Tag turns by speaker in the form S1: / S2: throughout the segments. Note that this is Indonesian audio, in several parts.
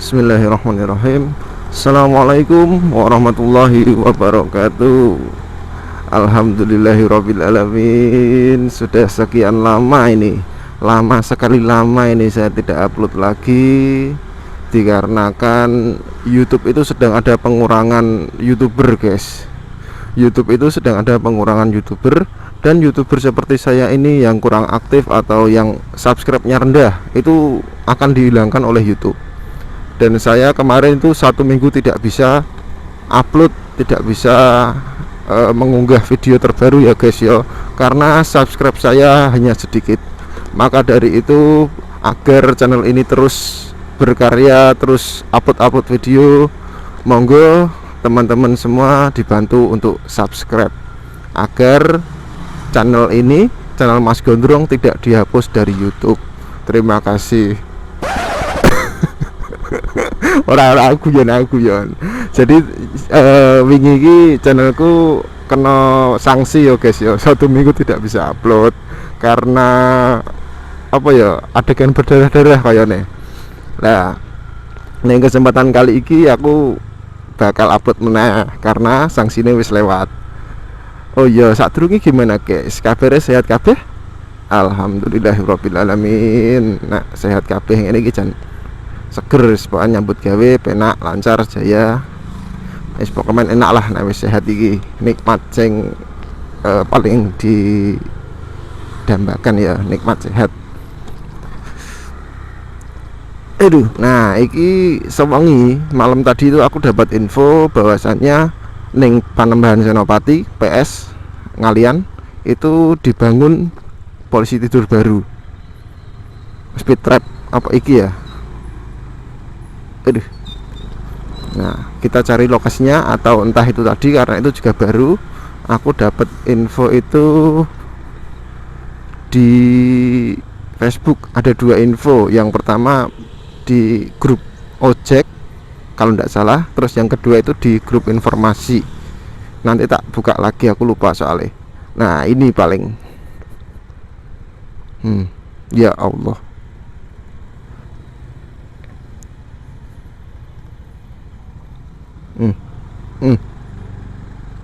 S1: Bismillahirrahmanirrahim. Assalamualaikum warahmatullahi wabarakatuh. Alhamdulillahirabbil alamin. Sudah sekian lama ini, lama sekali lama ini saya tidak upload lagi, dikarenakan YouTube itu sedang ada pengurangan YouTuber, guys. YouTube itu sedang ada pengurangan YouTuber, dan YouTuber seperti saya ini yang kurang aktif atau yang subscribe-nya rendah itu akan dihilangkan oleh YouTube. Dan saya kemarin itu 1 minggu tidak bisa upload, tidak bisa mengunggah video terbaru ya guys ya, karena subscribe saya hanya sedikit. Maka dari itu, agar channel ini terus berkarya, terus upload video, monggo teman-teman semua dibantu untuk subscribe agar channel ini, channel Mas Gondrong, tidak dihapus dari YouTube. Terima kasih. Orang aku yon. Jadi wingi iki channelku kena sanksi ya guys ya. 1 minggu tidak bisa upload karena apa ya, adegan berdarah-darah kayaknya. Nah, ning kesempatan kali iki aku bakal upload meneh karena sanksinya wis lewat. Oh iya, sadurunge gimana guys? Kabare sehat kabeh? Alhamdulillahirabbil alamin. Nah, sehat kabeh ngene iki jan seger, pokoknya nyambut gawe penak lancar jaya, wis pokoknya enak lah. Nah wis sehat iki nikmat sing paling didambakan ya, nikmat sehat. Aduh, nah iki sewengi malam tadi itu aku dapat info bahwasannya ning Panembahan Senopati PS Ngalian itu dibangun polisi tidur baru, speed trap apa iki ya. Aduh. Nah, kita cari lokasinya atau entah itu tadi, karena itu juga baru. Aku dapat info itu di Facebook, ada 2 info. Yang pertama di grup ojek kalau tidak salah, terus yang kedua itu di grup informasi. Nanti tak buka lagi, aku lupa soalnya. Nah, ini paling ya Allah.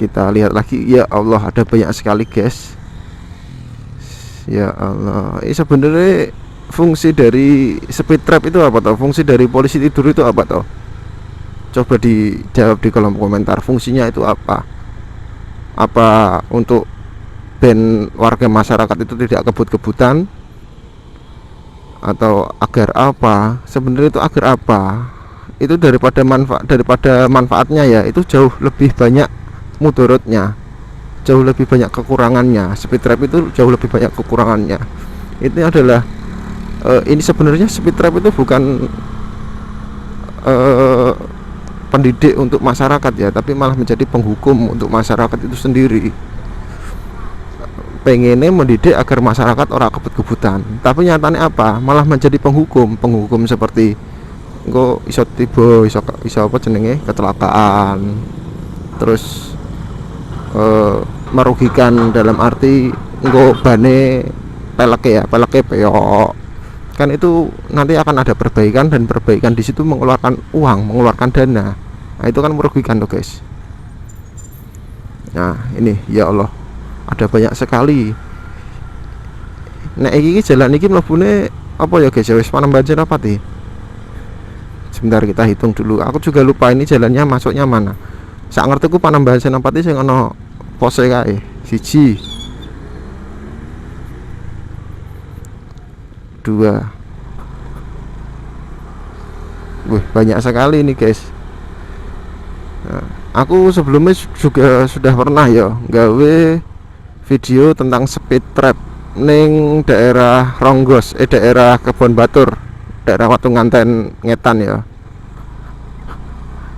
S1: Kita lihat lagi, ya Allah, ada banyak sekali guys. Ya Allah, ini sebenarnya fungsi dari speed trap itu apa toh? Fungsi dari polisi tidur itu apa toh? Coba dijawab di kolom komentar. Fungsinya itu apa? Apa untuk ben warga masyarakat itu tidak kebut-kebutan, atau agar apa? Sebenarnya itu agar apa? Itu daripada manfaatnya ya, itu jauh lebih banyak mudorotnya, jauh lebih banyak kekurangannya. Speed trap itu jauh lebih banyak kekurangannya. Ini adalah ini sebenarnya speed trap itu bukan pendidik untuk masyarakat ya, tapi malah menjadi penghukum untuk masyarakat itu sendiri. Pengennya mendidik agar masyarakat orang kebut-kebutan, tapi nyatanya apa? Malah menjadi penghukum seperti engko iso tiba, iso apa jenenge, kecelakaan, terus merugikan dalam arti engko bane peleke peyok. Kan itu nanti akan ada perbaikan, dan perbaikan di situ mengeluarkan uang, mengeluarkan dana. Nah, itu kan merugikan tuh guys. Nah, ini ya Allah, ada banyak sekali. Nah, iki jalan iki mlebune apa ya guys? Wis Panembahan Senopati. Sebentar kita hitung dulu. Aku juga lupa ini jalannya masuknya mana. Sak ngertiku Panembahan Senopati sing ana pose kae. 1 2. Wih, banyak sekali ini guys. Nah, aku sebelumnya juga sudah pernah ya gawe video tentang speed trap ning daerah Ronggos, daerah Kebon Batur, daerah Watu Nganten Ngetan ya.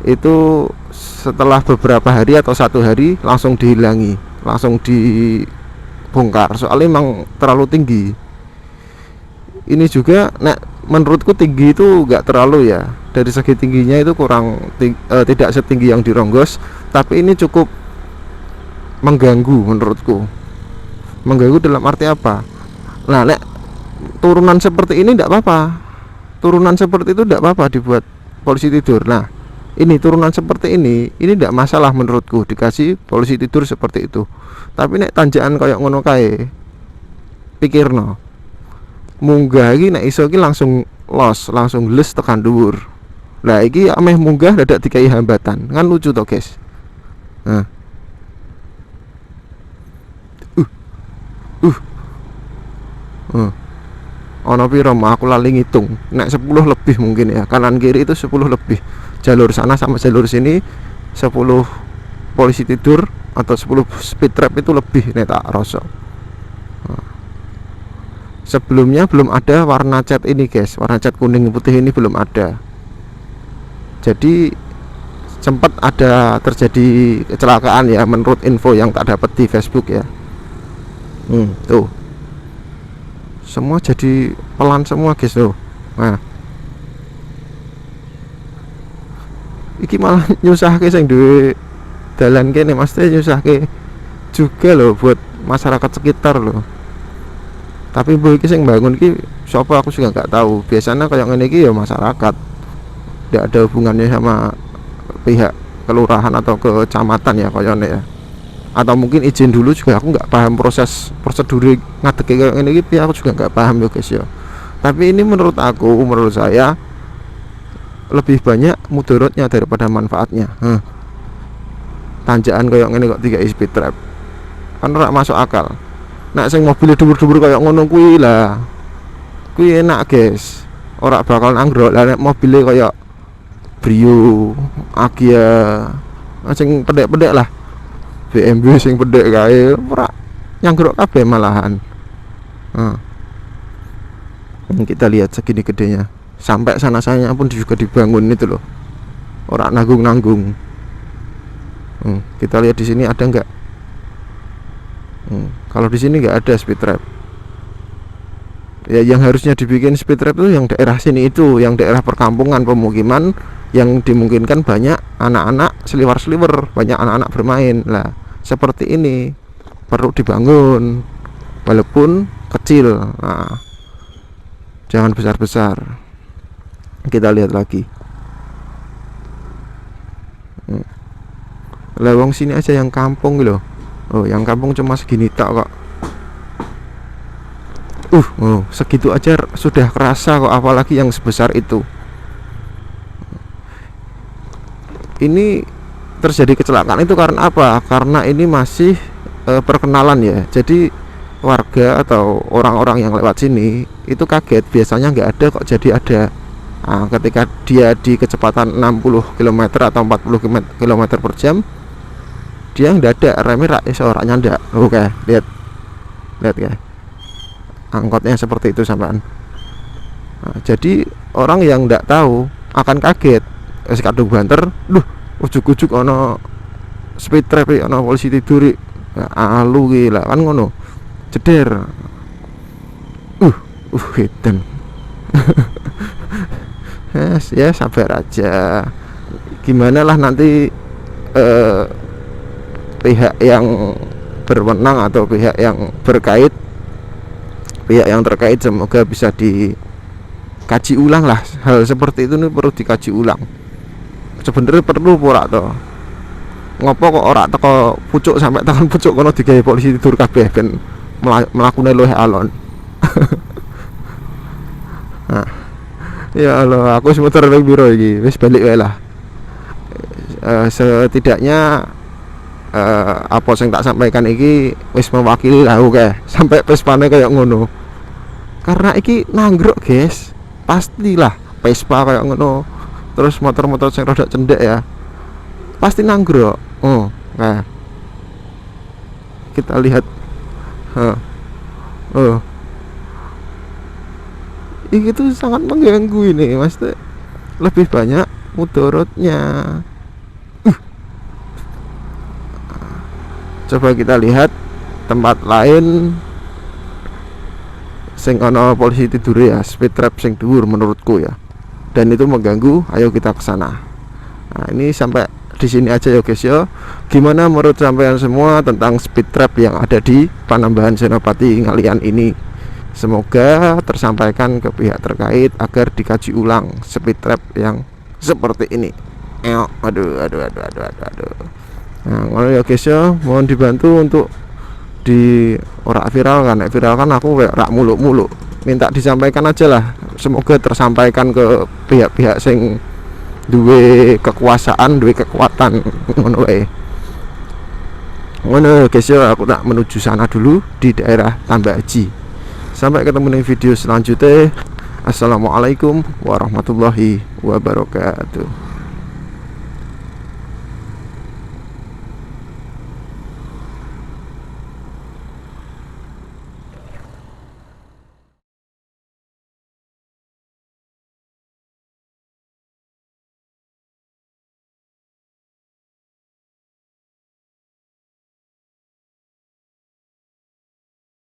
S1: Itu setelah beberapa hari atau 1 hari langsung dihilangi, langsung dibongkar, soalnya memang terlalu tinggi. Ini juga, nah menurutku tinggi itu nggak terlalu ya, dari segi tingginya itu kurang tidak setinggi yang di Ronggos, tapi ini cukup mengganggu menurutku. Mengganggu dalam arti apa? Nah, turunan seperti ini tidak apa-apa, turunan seperti itu tidak apa-apa dibuat polisi tidur. Nah, ini turunan seperti ini tidak masalah menurutku dikasih polisi tidur seperti itu. Tapi nek tanjakan kayak ngono kae, pikirno munggah iki nek iso iki langsung los, langsung les tekan dhuwur. Lah iki ameh munggah dadak dikai hambatan. Kan lucu to, guys. Nah. Ono piro aku lali ngitung. Nek 10 lebih mungkin ya. Kanan kiri itu 10 lebih. Jalur sana sama jalur sini 10 polisi tidur atau 10 speed trap itu lebih nek tak rasa. Sebelumnya belum ada warna cat ini, guys. Warna cat kuning putih ini belum ada. Jadi sempat ada terjadi kecelakaan ya, menurut info yang tak dapat di Facebook ya. Tuh. Semua jadi pelan semua, guys, tuh. Nah. Iki malah nyusahke sing duwe dalan kene, mesti nyusahke juga loh buat masyarakat sekitar loh. Tapi bu iki sing bangun iki sapa aku juga nggak tahu. Biasanya kayak ngene iki ya masyarakat. Tidak ada hubungannya sama pihak kelurahan atau kecamatan ya kayaknya ya. Atau mungkin izin dulu juga, aku nggak paham proses prosedur ngadeg kayak ngene iki, aku juga nggak paham ya, guys ya. Tapi ini menurut saya lebih banyak mudaratnya daripada manfaatnya. Tanjakan kayak ngene kok 3 speed trap. Kan ora masuk akal. Nek sing mobil dhuwur-dhuwur kayak ngono kuwi lah, kuwi enak, guys. Ora bakal nanggrok. Lah nek mobile kayak Brio, Agia, sing pendek-pendek lah, BMW sing pendek kae ora nyanggrok kabeh malahan. Kita lihat segini gedenya. Sampai sana-sana pun juga dibangun itu loh. Ora nanggung-nanggung. Kita lihat di sini ada enggak? Kalau di sini nggak ada speed trap. Ya, yang harusnya dibikin speed trap itu yang daerah sini itu, yang daerah perkampungan pemukiman yang dimungkinkan banyak anak-anak seliwer-seliwer, banyak anak-anak bermain. Lah, seperti ini perlu dibangun walaupun kecil. Nah, jangan besar-besar. Kita lihat lagi. Lewong sini aja yang kampung loh. Oh, yang kampung cuma segini tak kok. Segitu aja sudah kerasa kok, apalagi yang sebesar itu. Ini terjadi kecelakaan itu karena apa? Karena ini masih perkenalan ya. Jadi warga atau orang-orang yang lewat sini itu kaget, biasanya nggak ada kok jadi ada. Nah, ketika dia di kecepatan 60 km atau 40 km per jam, dia mendadak remnya seorang nyandak. Oke, lihat ya, angkotnya seperti itu sampean. Nah, jadi orang yang tidak tahu akan kaget. Kadung banter, ujuk-ujuk ono speed trap, ono polisi tidur. Alu gila kan ngono, ceder. Hidden. Ya sabar aja. Gimana lah nanti pihak yang berwenang atau pihak yang terkait semoga bisa dikaji ulang lah. Hal seperti itu nih perlu dikaji ulang. Sebenarnya perlu ora to. Ngopo kok ora teko pucuk sampai tekan pucuk kono digawe polisi tidur kabeh ben mlakune luwih alon. Nah, ya Allah, aku wis muter ning biro iki, wis balik wae lah. Setidaknya apa yang tak sampaikan iki wis mewakili lah, oke. Sampai Vespane kayak ngono. Karena iki nanggrok, guys. Pastilah Vespa kayak ngono. Terus motor-motor yang rada cendek ya, pasti nanggrok. Nah, kita lihat. Ini tuh sangat mengganggu ini, mas. Lebih banyak mudaratnya. Coba kita lihat tempat lain sing ono polisi tidur ya, speed trap sing dhuwur menurutku ya. Dan itu mengganggu, ayo kita ke sana. Nah, ini sampai di sini aja ya, guys ya. Gimana menurut sampean semua tentang speed trap yang ada di Panambahan Senopati Ngalian ini? Semoga tersampaikan ke pihak terkait agar dikaji ulang speed trap yang seperti ini. Aduh. Nah, ngono ya guys ya, mohon dibantu untuk di ora viral kan aku rak muluk-muluk. Minta disampaikan aja lah. Semoga tersampaikan ke pihak-pihak sing duwe kekuasaan, duwe kekuatan ngono wae. Ngono guys ya, aku tak menuju sana dulu di daerah Tambak Haji. Sampai ketemu di video selanjutnya. Assalamualaikum warahmatullahi wabarakatuh.